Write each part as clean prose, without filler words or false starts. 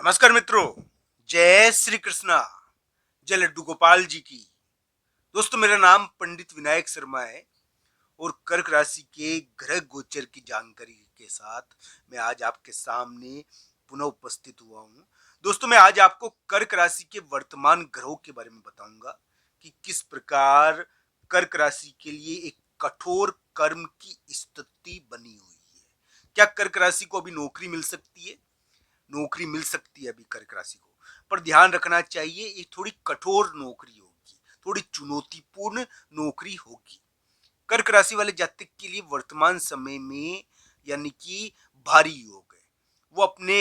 नमस्कार मित्रों, जय श्री कृष्णा। जय लड्डू गोपाल जी की। दोस्तों, मेरा नाम पंडित विनायक शर्मा है और कर्क राशि के ग्रह गोचर की जानकारी के साथ मैं आज आपके सामने पुनः उपस्थित हुआ हूं। दोस्तों, मैं आज आपको कर्क राशि के वर्तमान ग्रहों के बारे में बताऊंगा कि किस प्रकार कर्क राशि के लिए एक कठोर कर्म की स्थिति बनी हुई है। क्या कर्क राशि को अभी नौकरी मिल सकती है? नौकरी मिल सकती है अभी कर्क राशि को, पर ध्यान रखना चाहिए ये थोड़ी कठोर नौकरी होगी, थोड़ी चुनौतीपूर्ण नौकरी होगी। कर्क राशि वाले जातक के लिए वर्तमान समय में यानी कि भारी योग है। वो अपने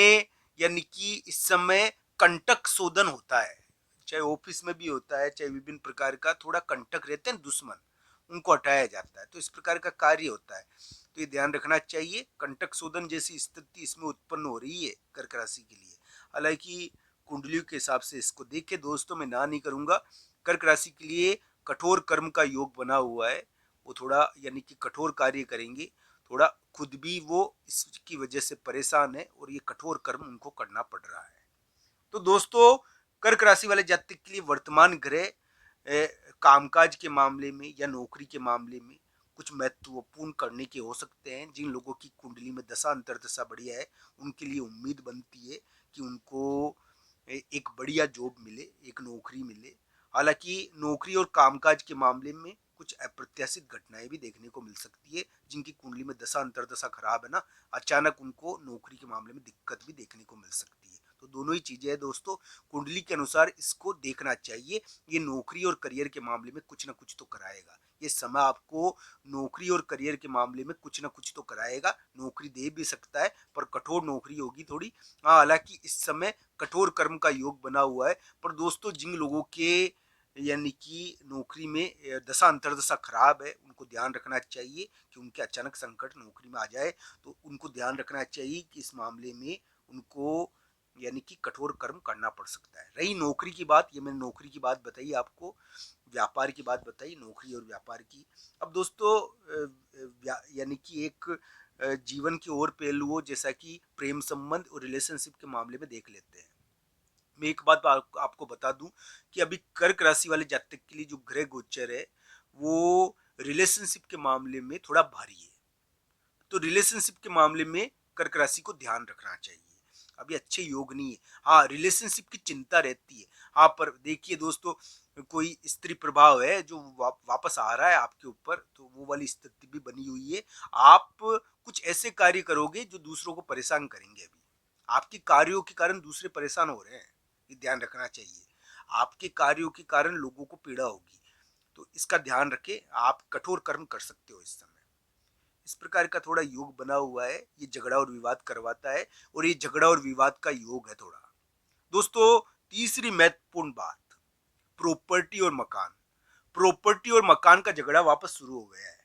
यानी कि इस समय कंटक शोधन होता है, चाहे ऑफिस में भी होता है, चाहे विभिन्न प्रकार का थोड़ा कंटक रहते हैं दुश्मन, उनको हटाया जाता है, तो इस प्रकार का कार्य होता है। तो ये ध्यान रखना चाहिए, कंटक शोधन जैसी स्थिति इसमें उत्पन्न हो रही है कर्क राशि के लिए। हालांकि कुंडलियों के हिसाब से इसको देखे दोस्तों, मैं ना नहीं करूंगा। कर्क राशि के लिए कठोर कर्म का योग बना हुआ है। वो थोड़ा यानी कि कठोर कार्य करेंगे, थोड़ा खुद भी वो इसकी वजह से परेशान है और ये कठोर कर्म उनको करना पड़ रहा है। तो दोस्तों, कर्क राशि वाले जातक के लिए वर्तमान ग्रह कामकाज के मामले में या नौकरी के मामले में कुछ महत्वपूर्ण करने के हो सकते हैं। जिन लोगों की कुंडली में दशा अंतर्दशा बढ़िया है, उनके लिए उम्मीद बनती है कि उनको एक बढ़िया जॉब मिले, एक नौकरी मिले। हालांकि नौकरी और कामकाज के मामले में कुछ अप्रत्याशित घटनाएं भी देखने को मिल सकती है। जिनकी कुंडली में दशा अंतर्दशा खराब है ना, अचानक उनको नौकरी के मामले में दिक्कत भी देखने को मिल सकती है। तो दोनों ही चीजें हैं दोस्तों, कुंडली के अनुसार इसको देखना चाहिए। ये नौकरी और करियर के मामले में कुछ ना कुछ तो कराएगा। ये समय आपको नौकरी और करियर के मामले में कुछ ना कुछ तो कराएगा। नौकरी दे भी सकता है, पर कठोर नौकरी होगी थोड़ी। हाँ, हालांकि इस समय कठोर कर्म का योग बना हुआ है। पर दोस्तों, जिन लोगों के यानी कि नौकरी में दशा अंतर्दशा खराब है, उनको ध्यान रखना चाहिए कि उनके अचानक संकट नौकरी में आ जाए। तो उनको ध्यान रखना चाहिए कि इस मामले में उनको यानी कि कठोर कर्म करना पड़ सकता है। रही नौकरी की बात, ये मैंने नौकरी की बात बताई आपको, व्यापार की बात बताई, नौकरी और व्यापार की। अब दोस्तों, यानी कि एक जीवन के और पहलुओं जैसा कि प्रेम संबंध और रिलेशनशिप के मामले में देख लेते हैं। मैं एक बात आपको बता दूं कि अभी कर्क राशि वाले जातक के लिए जो ग्रह गोचर है वो रिलेशनशिप के मामले में थोड़ा भारी है। तो रिलेशनशिप के मामले में कर्क राशि को ध्यान रखना चाहिए। अभी अच्छे योग नहीं है। हाँ, रिलेशनशिप की चिंता रहती है। हाँ, पर देखिए दोस्तों, कोई स्त्री प्रभाव है जो वापस आ रहा है आपके ऊपर, तो वो वाली स्थिति भी बनी हुई है। आप कुछ ऐसे कार्य करोगे जो दूसरों को परेशान करेंगे। अभी आपके कार्यों के कारण दूसरे परेशान हो रहे हैं, ये ध्यान रखना चाहिए। आपके कार्यों के कारण लोगों को पीड़ा होगी, तो इसका ध्यान रखें। आप कठोर कर्म कर सकते हो इस समय। इस प्रकार का थोड़ा योग बना हुआ है, ये झगड़ा और विवाद करवाता है और ये झगड़ा और विवाद का योग है थोड़ा। दोस्तों, तीसरी महत्वपूर्ण बात, प्रॉपर्टी और मकान। प्रॉपर्टी और मकान का झगड़ा वापस शुरू हो गया है।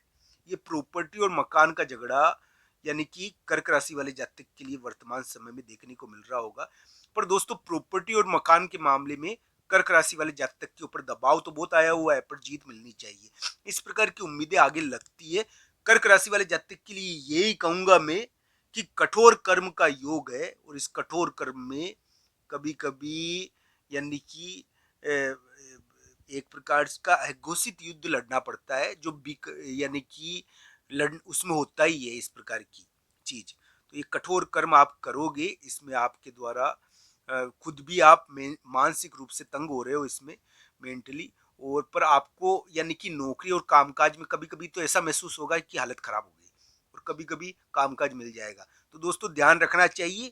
ये प्रॉपर्टी और मकान का झगड़ा यानी कि कर्क राशि वाले जातक के लिए वर्तमान समय में देखने को मिल रहा होगा। पर दोस्तों, प्रॉपर्टी और मकान के मामले में कर्क राशि वाले जातक के ऊपर दबाव तो बहुत आया हुआ है, पर जीत मिलनी चाहिए, इस प्रकार की उम्मीदें आगे लगती है। कर्क राशि वाले जातक के लिए यही कहूंगा मैं कि कठोर कर्म का योग है और इस कठोर कर्म में कभी कभी यानी कि एक प्रकार का घोषित युद्ध लड़ना पड़ता है, जो यानी कि लड़ उसमें होता ही है इस प्रकार की चीज। तो ये कठोर कर्म आप करोगे, इसमें आपके द्वारा खुद भी आप मानसिक रूप से तंग हो रहे हो इसमें, मेंटली। और पर आपको यानी कि नौकरी और कामकाज में कभी कभी तो ऐसा महसूस होगा कि हालत खराब हो गई, और कभी कभी कामकाज मिल जाएगा। तो दोस्तों, ध्यान रखना चाहिए।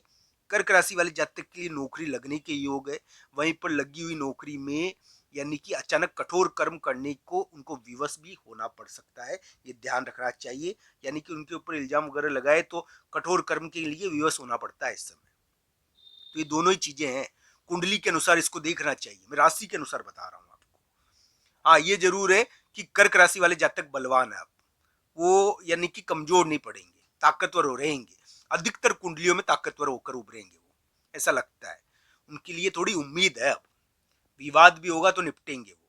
कर्क राशि वाले जातक के लिए नौकरी लगने के योग है। वहीं पर लगी हुई नौकरी में यानी कि अचानक कठोर कर्म करने को उनको विवश भी होना पड़ सकता है, ये ध्यान रखना चाहिए। यानी कि उनके ऊपर इल्जाम वगैरह लगाए तो कठोर कर्म के लिए विवश होना पड़ता है इस समय। तो ये दोनों ही चीजें हैं, कुंडली के अनुसार इसको देखना चाहिए। मैं राशि के अनुसार बता रहा हूँ आपको। हाँ, ये जरूर है कि कर्क राशि वाले जातक बलवान है, आप वो यानी कि कमजोर नहीं पड़ेंगे, ताकतवर हो रहेंगे। अधिकतर कुंडलियों में ताकतवर होकर उभरेंगे वो, ऐसा लगता है। उनके लिए थोड़ी उम्मीद है। अब विवाद भी होगा तो निपटेंगे वो।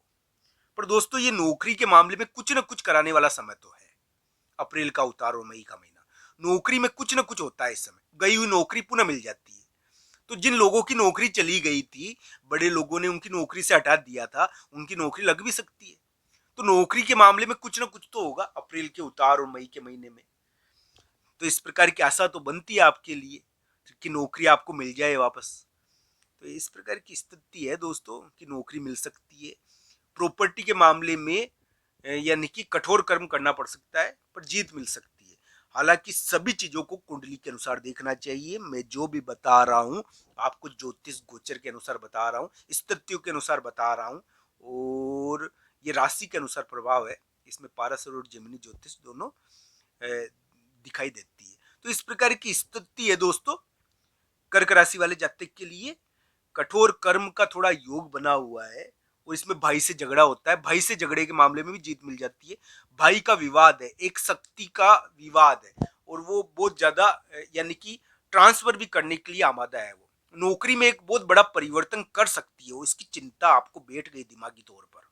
पर दोस्तों, ये नौकरी के मामले में कुछ ना कुछ कराने वाला समय तो है। अप्रैल का उतार और मई का महीना, नौकरी में कुछ ना कुछ होता है इस समय। गई हुई नौकरी पुनः मिल जाती है। तो जिन लोगों की नौकरी चली गई थी, बड़े लोगों ने उनकी नौकरी से हटा दिया था, उनकी नौकरी लग भी सकती है। तो नौकरी के मामले में कुछ ना कुछ तो होगा अप्रैल के उतार और मई के महीने में। तो इस प्रकार की आशा तो बनती है आपके लिए कि नौकरी आपको मिल जाए वापस। तो इस प्रकार की स्थिति है दोस्तों कि नौकरी मिल सकती है। प्रॉपर्टी के मामले में यानी कि कठोर कर्म करना पड़ सकता है, पर जीत मिल सकती है। हालांकि सभी चीजों को कुंडली के अनुसार देखना चाहिए। मैं जो भी बता रहा हूँ आपको ज्योतिष गोचर के अनुसार बता रहा हूँ, स्थितियों के अनुसार बता रहा हूँ, और ये राशि के अनुसार प्रभाव है। इसमें पाराशर और जेमिनी ज्योतिष दोनों दिखाई देती है। तो इस प्रकार की स्थिति है दोस्तों कर्क राशि वाले जातक के लिए। कठोर कर्म का थोड़ा योग बना हुआ है, और इसमें भाई से झगड़ा होता है। भाई से झगड़े के मामले में भी जीत मिल जाती है। भाई का विवाद है, एक शक्ति का विवाद है, और वो बहुत ज्यादा यानी कि ट्रांसफर भी करने के लिए आमादा है। वो नौकरी में एक बहुत बड़ा परिवर्तन कर सकती है, वो इसकी चिंता आपको बैठ गई दिमागी तौर पर।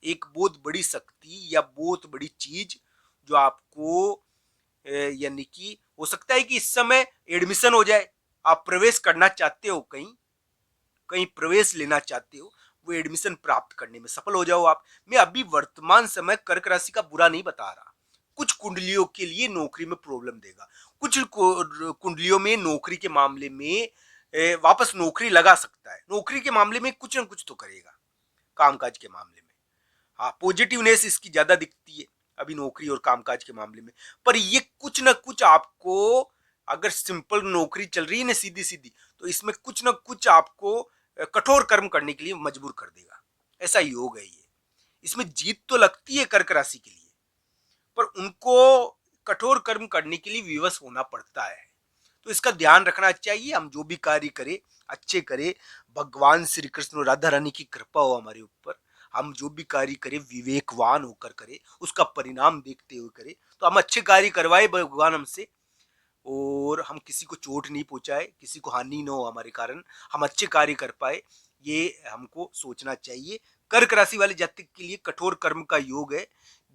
एक बहुत बड़ी शक्ति या बहुत बड़ी चीज जो आपको यानी कि हो सकता है कि इस समय एडमिशन हो जाए। आप प्रवेश करना चाहते हो, कहीं कहीं प्रवेश लेना चाहते हो, वो एडमिशन प्राप्त करने में सफल हो जाओ आप। मैं अभी वर्तमान समय कर्क राशि का बुरा नहीं बता रहा। कुछ कुंडलियों के लिए नौकरी में प्रॉब्लम देगा, कुछ कुंडलियों में नौकरी के मामले में वापस नौकरी लगा सकता है। नौकरी के मामले में कुछ ना कुछ तो करेगा कामकाज के मामले में। हाँ, पॉजिटिवनेस इसकी ज्यादा दिखती है अभी नौकरी और कामकाज के मामले में। पर ये कुछ ना कुछ आपको, अगर सिंपल नौकरी चल रही है ना सीधी सीधी, तो इसमें कुछ ना कुछ आपको कठोर कर्म करने के लिए मजबूर कर देगा। ऐसा योग है ये। इसमें जीत तो लगती है कर्क राशि के लिए, पर उनको कठोर कर्म करने के लिए विवश होना पड़ता है। तो इसका ध्यान रखना चाहिए। हम जो भी कार्य करें अच्छे करें, भगवान श्री कृष्ण और राधा रानी की कृपा हो हमारे ऊपर। हम जो भी कार्य करें विवेकवान होकर करें, उसका परिणाम देखते हुए करें, तो हम अच्छे कार्य करवाए भगवान हमसे, और हम किसी को चोट नहीं पहुंचाए, किसी को हानि न हो हमारे कारण, हम अच्छे कार्य कर पाए, ये हमको सोचना चाहिए। कर्क राशि वाले जातक के लिए कठोर कर्म का योग है।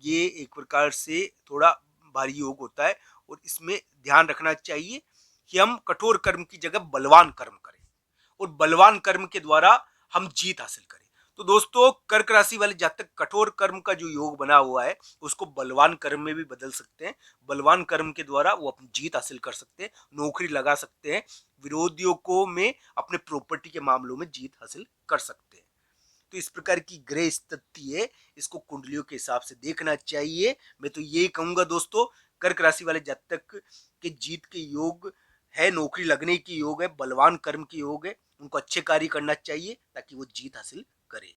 ये एक प्रकार से थोड़ा भारी योग होता है, और इसमें ध्यान रखना चाहिए कि हम कठोर कर्म की जगह बलवान कर्म करें, और बलवान कर्म के द्वारा हम जीत हासिल करें। तो दोस्तों कर्क राशि वाले जातक कठोर कर्म का जो योग बना हुआ है उसको बलवान कर्म में भी बदल सकते हैं। बलवान कर्म के द्वारा वो अपनी जीत हासिल कर सकते हैं, नौकरी लगा सकते हैं, विरोधियों को में अपने प्रॉपर्टी के मामलों में जीत हासिल कर सकते हैं। तो इस प्रकार की ग्रह स्थिति है, इसको कुंडलियों के हिसाब से देखना चाहिए। मैं तो यही कहूंगा दोस्तों, कर्क राशि वाले जातक के जीत के योग है, नौकरी लगने की योग है, बलवान कर्म की योग है। उनको अच्छे कार्य करना चाहिए ताकि वो जीत हासिल करे।